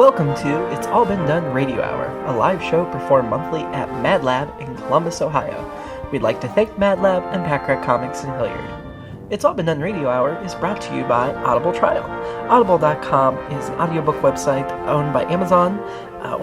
Welcome to It's All Been Done Radio Hour, a live show performed monthly at Mad Lab in Columbus, Ohio. We'd like to thank Mad Lab and Packrat Comics in Hilliard. It's All Been Done Radio Hour is brought to you by Audible Trial. Audible.com is an audiobook website owned by Amazon,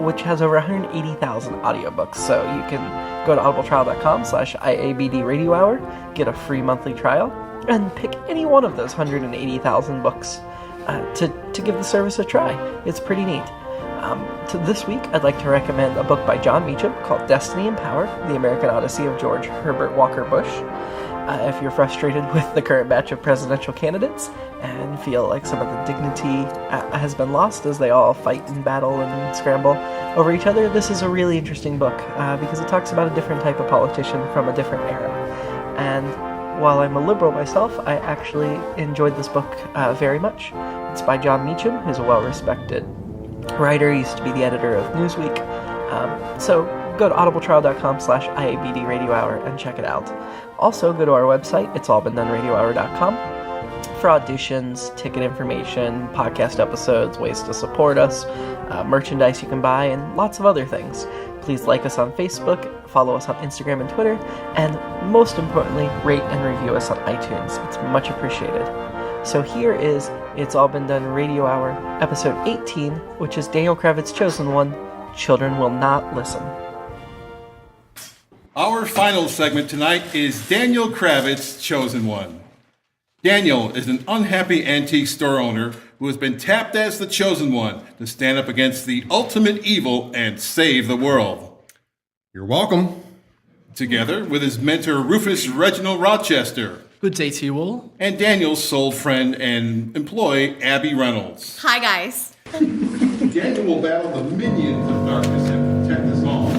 which has over 180,000 audiobooks. So you can go to audibletrial.com/IABD Radio Hour, get a free monthly trial, and pick any one of those 180,000 books to give the service a try. It's pretty neat. This week, I'd like to recommend a book by John Meacham called Destiny and Power, The American Odyssey of George Herbert Walker Bush. If you're frustrated with the current batch of presidential candidates and feel like some of the dignity has been lost as they all fight and battle and scramble over each other, this is a really interesting book because it talks about a different type of politician from a different era. And while I'm a liberal myself, I actually enjoyed this book very much. It's by John Meacham, who's a well-respected writer. He used to be the editor of Newsweek. So go to audibletrial.com/IABD Radio Hour and check it out. Also, go to our website, itsallbeendonradiohour.com, for auditions, ticket information, podcast episodes, ways to support us, merchandise you can buy, and lots of other things. Please like us on Facebook, follow us on Instagram and Twitter, and most importantly, rate and review us on iTunes. It's much appreciated. So here is It's All Been Done Radio Hour, episode 18, which is Daniel Kravitz's chosen one, Children Will Not Listen. Our final segment tonight is Daniel Kravitz's chosen one. Daniel is an unhappy antique store owner who has been tapped as the chosen one to stand up against the ultimate evil and save the world. You're welcome. Together with his mentor Rufus Reginald Rochester. Good day to you all. And Daniel's sole friend and employee, Abby Reynolds. Hi, guys. Daniel will battle the minions of darkness and protect us all.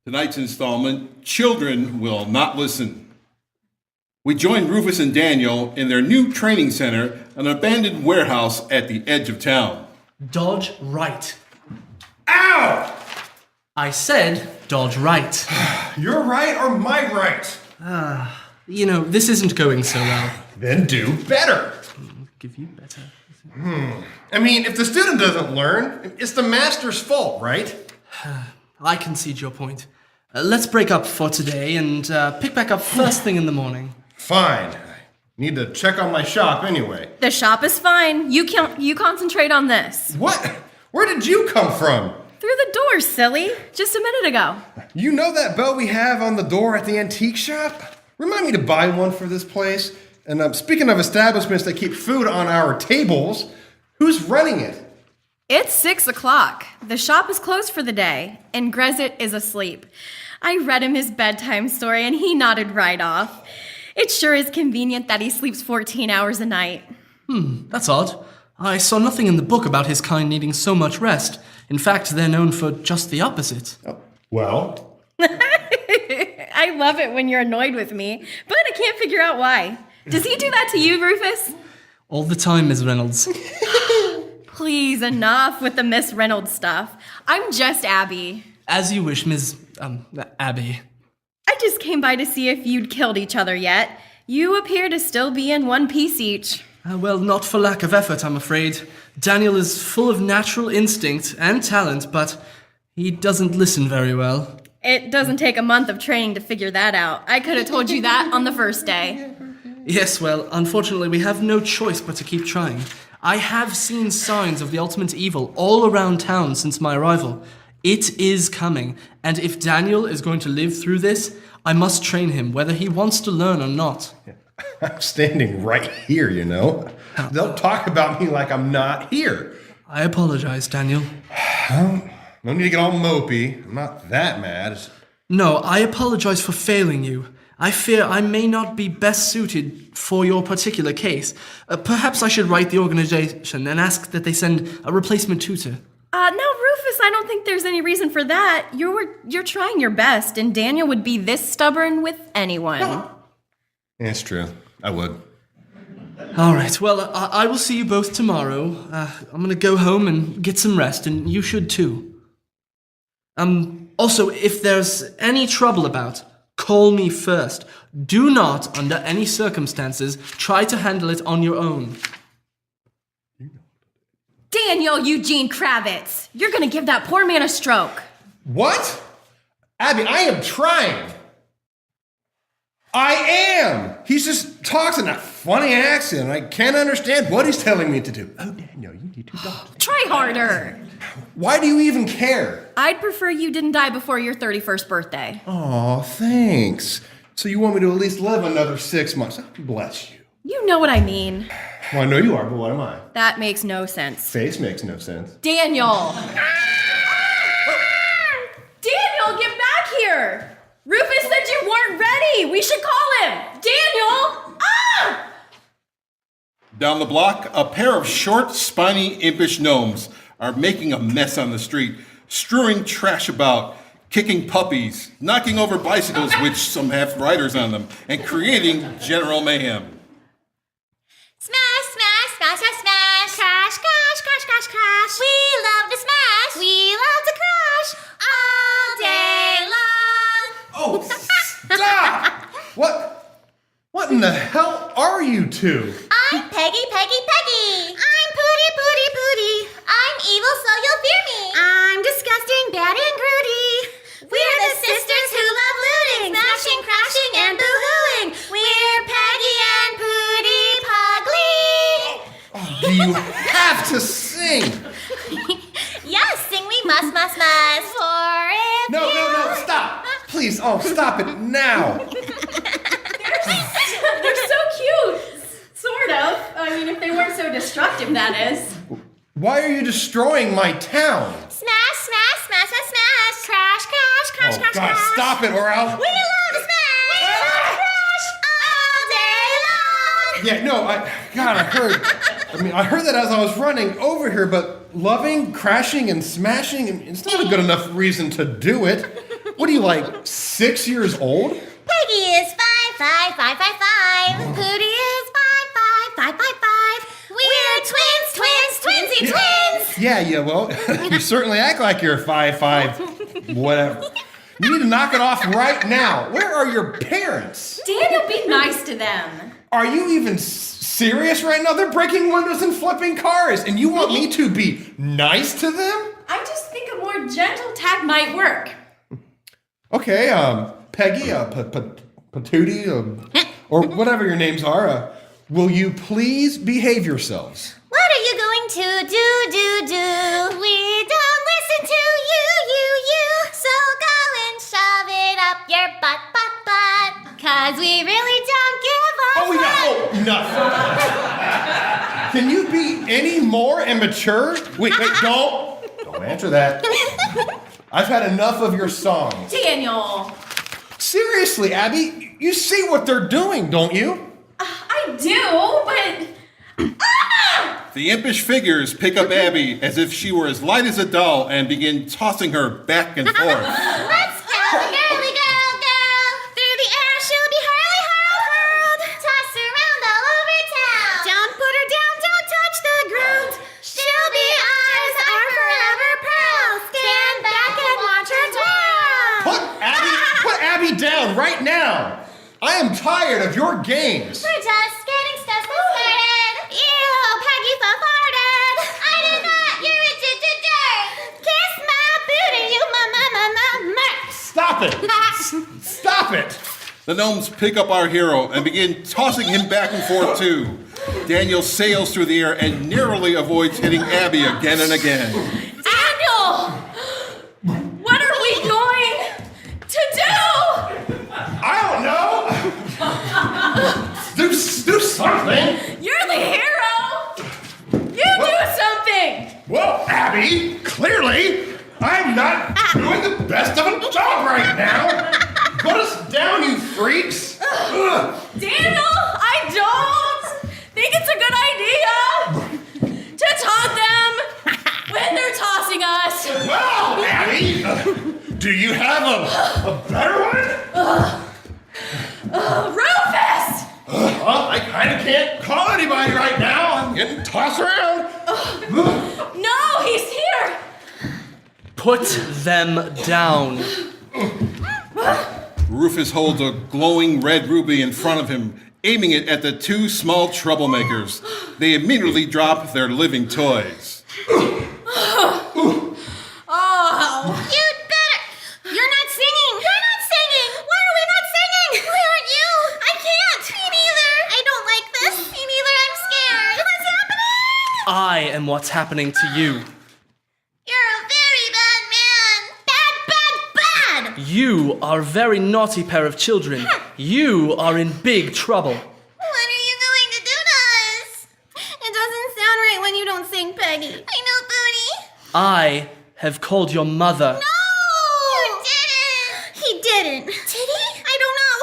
Tonight's installment, Children Will Not Listen. We joined Rufus and Daniel in their new training center, an abandoned warehouse at the edge of town. Dodge right. Ow! I said dodge right. Your right or my right? This isn't going so well. Then do better. give you better. I mean, if the student doesn't learn, it's the master's fault, right? I concede your point. Let's break up for today and pick back up first thing in the morning. Fine. I need to check on my shop anyway. The shop is fine. You concentrate on this. What? Where did you come from? Through the door, silly. Just a minute ago. You know that bell we have on the door at the antique shop? Remind me to buy one for this place. And speaking of establishments that keep food on our tables, who's running it? It's 6 o'clock. The shop is closed for the day, and Grezit is asleep. I read him his bedtime story, and he nodded right off. It sure is convenient that he sleeps 14 hours a night. That's odd. I saw nothing in the book about his kind needing so much rest. In fact, they're known for just the opposite. Oh, well... I love it when you're annoyed with me, but I can't figure out why. Does he do that to you, Rufus? All the time, Ms. Reynolds. Please, enough with the Miss Reynolds stuff. I'm just Abby. As you wish, Ms. Abby. I just came by to see if you'd killed each other yet. You appear to still be in one piece each. Well, not for lack of effort, I'm afraid. Daniel is full of natural instinct and talent, but he doesn't listen very well. It doesn't take a month of training to figure that out. I could have told you that on the first day. Yes, well, unfortunately, we have no choice but to keep trying. I have seen signs of the ultimate evil all around town since my arrival. It is coming, and if Daniel is going to live through this, I must train him, whether he wants to learn or not. I'm standing right here, you know. Don't talk about me like I'm not here. I apologize, Daniel. No need to get all mopey. I'm not that mad. No, I apologize for failing you. I fear I may not be best suited for your particular case. Perhaps I should write the organization and ask that they send a replacement tutor. No, Rufus, I don't think there's any reason for that. You're trying your best, and Daniel would be this stubborn with anyone. Yeah, it's true. I would. All right, well, I will see you both tomorrow. I'm going to go home and get some rest, and you should too. Also, if there's any trouble about, call me first. Do not, under any circumstances, try to handle it on your own. Daniel Eugene Kravitz, you're gonna give that poor man a stroke. What? Abby, I am trying. I am. He just talks in that funny accent. I can't understand what he's telling me to do. Oh, Daniel, you need to doctor. Try harder. Why do you even care? I'd prefer you didn't die before your 31st birthday. Aw, thanks. So you want me to at least live another 6 months? Bless you. You know what I mean. Well, I know you are, but what am I? That makes no sense. Face makes no sense. Daniel! Daniel, get back here! Rufus said you weren't ready! We should call him! Daniel! Ah! Down the block, a pair of short, spiny, impish gnomes are making a mess on the street, strewing trash about, kicking puppies, knocking over bicycles, which some have riders on them, and creating general mayhem. Smash, smash, smash, smash, smash. Crash, crash, crash, crash, crash. We love to smash. We love to crash all day long. Oh, stop! What in the hell are you two? I'm Peggy, Peggy, Peggy. I'm Pootie, Pootie, Pootie. I'm evil, so you'll fear me. I'm disgusting, bad, and grody. We're the sisters who love looting, smashing, crashing, and boo-hooing. We're Peggy and Pootie Pugly. Oh, do you have to sing? Yes, sing we must. For if No, stop! Please, stop it now! They're so cute! Sort of. I mean, if they weren't so destructive, that is. Why are you destroying my town? Smash, smash, smash, smash, smash. Crash, crash, crash, Oh, crash, God, crash. stop it or I'll... We love to smash. We love to crash all day long. Yeah, no, I heard that as I was running over here, but loving, crashing, and smashing, it's not a good enough reason to do it. What are you, like, 6 years old? Peggy is 5, 5, 5, 5, 5. Pootie is 5, 5, 5, 5, 5. We're twinsy twins. Yeah, well, you certainly act like you're 5'5", whatever. You need to knock it off right now. Where are your parents? Daniel, be nice to them. Are you even serious right now? They're breaking windows and flipping cars, and you want me to be nice to them? I just think a more gentle tag might work. Okay, Peggy, Pootie, or whatever your names are, will you please behave yourselves? What are you going to do? We don't listen to you. So go and shove it up your butt. 'Cause we really don't give a fuck. Enough. Can you be any more immature? Wait, don't answer that. I've had enough of your songs. Daniel. Seriously, Abby, you see what they're doing, don't you? I do, but... The impish figures pick up Abby as if she were as light as a doll and begin tossing her back and forth. Let's go, girly girl. Through the air she'll be hurled. Toss around all over town. Don't put her down, don't touch the ground. She'll be ours, our forever pals. Stand back and watch her twirl. Put Abby down right now. I am tired of your games. We're just getting stuff started. Ew, Peggy farted. I did not, you're a dirt. Kiss my booty, you ma. Stop it. Stop it. The gnomes pick up our hero and begin tossing him back and forth too. Daniel sails through the air and narrowly avoids hitting Abby again and again. Daniel! What are we going to do? I don't know. Do something. You're the hero! You do something! Well, Abby, clearly, I'm not doing the best of a job right now. Put us down, you freaks. Daniel, I don't think it's a good idea to taunt them when they're tossing us. Well, Abby, do you have a better one? Rufus! Well, I kind of can't call anybody right now. I'm getting tossed around. No, he's here! Put them down. Rufus holds a glowing red ruby in front of him, aiming it at the two small troublemakers. They immediately drop their living toys. Oh. You'd better. You're not singing. Why are we not singing? Why aren't you? I can't. Me neither. I don't like this. Me neither. I'm scared. What's happening? I am what's happening to you. You're a very bad man. Bad. You are a very naughty pair of children. You are in big trouble. What are you going to do to us? It doesn't sound right when you don't sing, Peggy. I know, Pootie. I have called your mother. No! You didn't. He didn't. Did he? I don't know.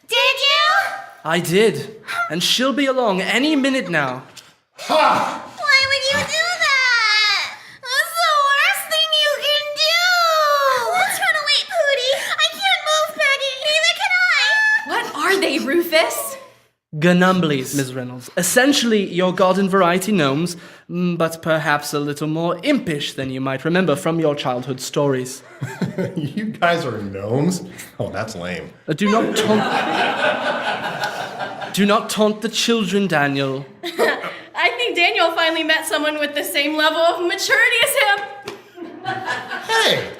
Did you? I did. And she'll be along any minute now. Ha! Why would you do that? That's the worst thing you can do. Let's run away, Pootie. I can't move, Peggy. Neither can I. What are they, Rufus? Gernumblies, Ms. Reynolds. Essentially your garden variety gnomes, but perhaps a little more impish than you might remember from your childhood stories. You guys are gnomes? Oh, that's lame. Do not taunt the children, Daniel. I think Daniel finally met someone with the same level of maturity as him. Hey!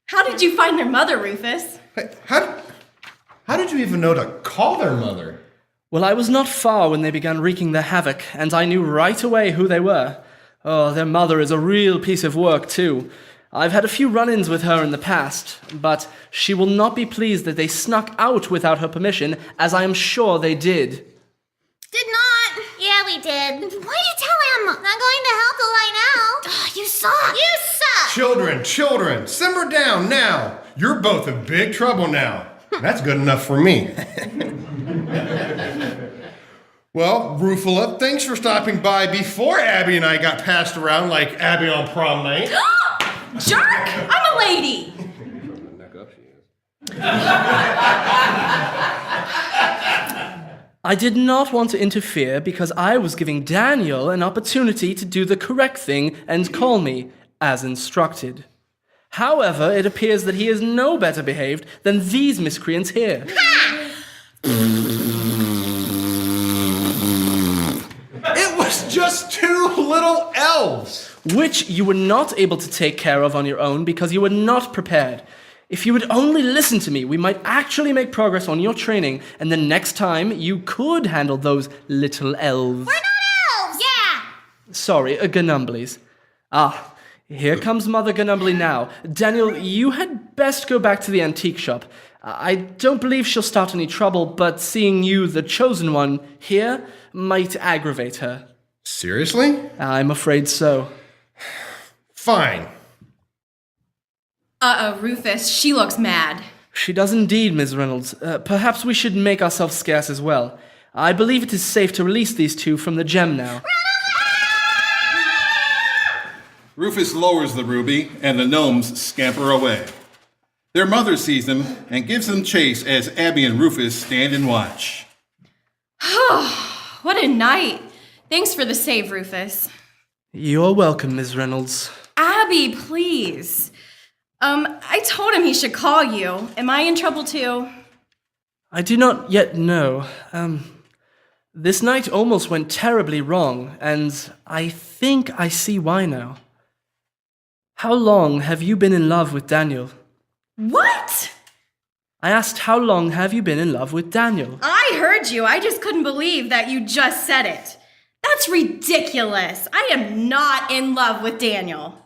How did you find their mother, Rufus? Hey, how did you even know to call their mother? Well, I was not far when they began wreaking their havoc, and I knew right away who they were. Oh, their mother is a real piece of work, too. I've had a few run-ins with her in the past, but she will not be pleased that they snuck out without her permission, as I am sure they did. Did not. Yeah, we did. Why'd you tell him? Not going to help till right now. You suck. You suck. Children, simmer down now. You're both in big trouble now. That's good enough for me. Well, Rufula, thanks for stopping by before Abby and I got passed around like Abby on prom night. Jerk! I'm a lady! I did not want to interfere because I was giving Daniel an opportunity to do the correct thing and call me, as instructed. However, it appears that he is no better behaved than these miscreants here. was just 2 little elves. Which you were not able to take care of on your own because you were not prepared. If you would only listen to me, we might actually make progress on your training, and then next time you could handle those little elves. We're not elves! Yeah! Sorry, gernumblies. Ah, here comes Mother Gernumbly now. Daniel, you had best go back to the antique shop. I don't believe she'll start any trouble, but seeing you, the chosen one, here might aggravate her. Seriously? I'm afraid so. Fine. Rufus, she looks mad. She does indeed, Ms. Reynolds. Perhaps we should make ourselves scarce as well. I believe it is safe to release these two from the gem now. Rufus lowers the ruby, and the gnomes scamper away. Their mother sees them and gives them chase as Abby and Rufus stand and watch. What a night. Thanks for the save, Rufus. You're welcome, Ms. Reynolds. Abby, please. I told him he should call you. Am I in trouble too? I do not yet know. This night almost went terribly wrong, and I think I see why now. How long have you been in love with Daniel? What? I asked how long have you been in love with Daniel? I heard you. I just couldn't believe that you just said it. That's ridiculous. I am not in love with Daniel.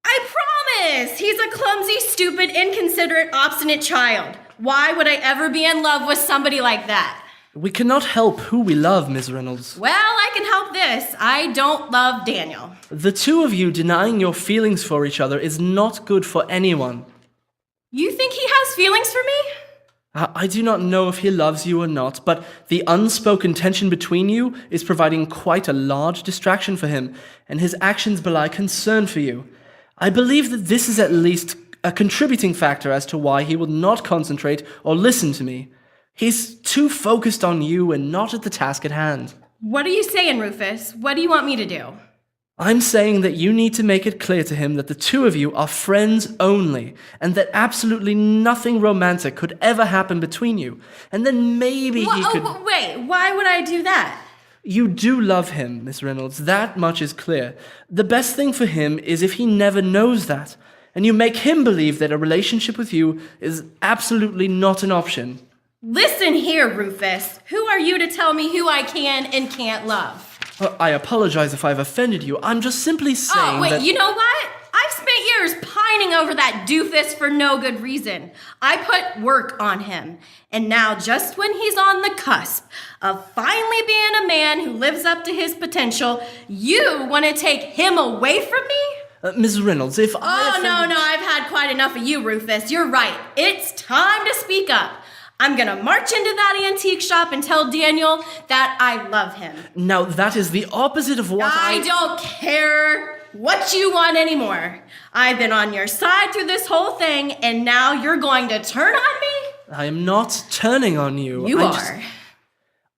I promise! He's a clumsy, stupid, inconsiderate, obstinate child. Why would I ever be in love with somebody like that? We cannot help who we love, Ms. Reynolds. Well, I can help this. I don't love Daniel. The two of you denying your feelings for each other is not good for anyone. You think he has feelings for me? I do not know if he loves you or not, but the unspoken tension between you is providing quite a large distraction for him, and his actions belie concern for you. I believe that this is at least a contributing factor as to why he will not concentrate or listen to me. He's too focused on you and not at the task at hand. What are you saying, Rufus? What do you want me to do? I'm saying that you need to make it clear to him that the two of you are friends only, and that absolutely nothing romantic could ever happen between you. And then maybe he could... Wait, why would I do that? You do love him, Miss Reynolds. That much is clear. The best thing for him is if he never knows that, and you make him believe that a relationship with you is absolutely not an option. Listen here, Rufus. Who are you to tell me who I can and can't love? I apologize if I've offended you. I'm just simply saying that... You know what? I've spent years pining over that doofus for no good reason. I put work on him. And now, just when he's on the cusp of finally being a man who lives up to his potential, you want to take him away from me? Ms. Reynolds, if I... No, I've had quite enough of you, Rufus. You're right. It's time to speak up. I'm gonna march into that antique shop and tell Daniel that I love him. Now, that is the opposite of what I don't care what you want anymore. I've been on your side through this whole thing, and now you're going to turn on me? I am not turning on you. You are.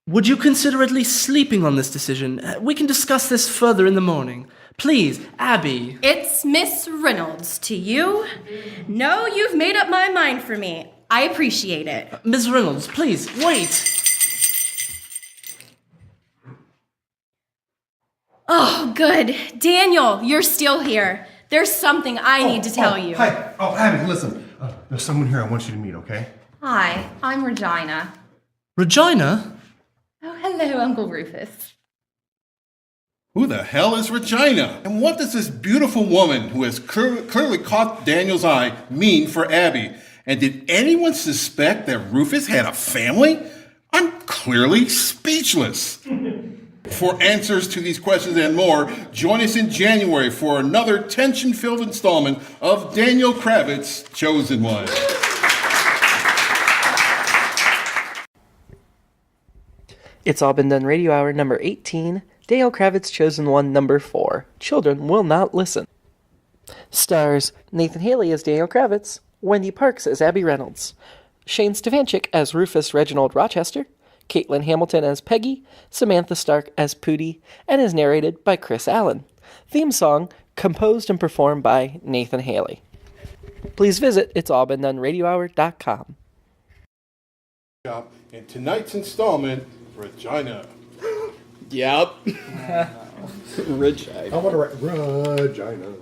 Would you consider at least sleeping on this decision? We can discuss this further in the morning. Please, Abby. It's Miss Reynolds to you. No, you've made up my mind for me. I appreciate it. Ms. Reynolds, please, wait. Oh, good. Daniel, you're still here. There's something I need to tell you. Hi. Oh, Abby, listen. There's someone here I want you to meet, okay? Hi, I'm Ragina. Regina? Oh, hello, Uncle Rufus. Who the hell is Ragina? And what does this beautiful woman who has clearly caught Daniel's eye mean for Abby? And did anyone suspect that Rufus had a family? I'm clearly speechless. For answers to these questions and more, join us in January for another tension-filled installment of Daniel Kravitz' Chosen One. It's All Been Done Radio Hour number 18, Daniel Kravitz' Chosen One number 4, Children Will Not Listen. Stars Nathan Haley as Daniel Kravitz, Wendy Parks as Abby Reynolds, Shane Stefanchik as Rufus Reginald Rochester, Katelyn Hamilton as Peggy, Samantha Stark as Pootie, and is narrated by Chris Allen. Theme song composed and performed by Nathan Haley. Please visit itsallbeendonradiohour.com. In tonight's installment, Regina. Yep. Regina. I want to write Regina.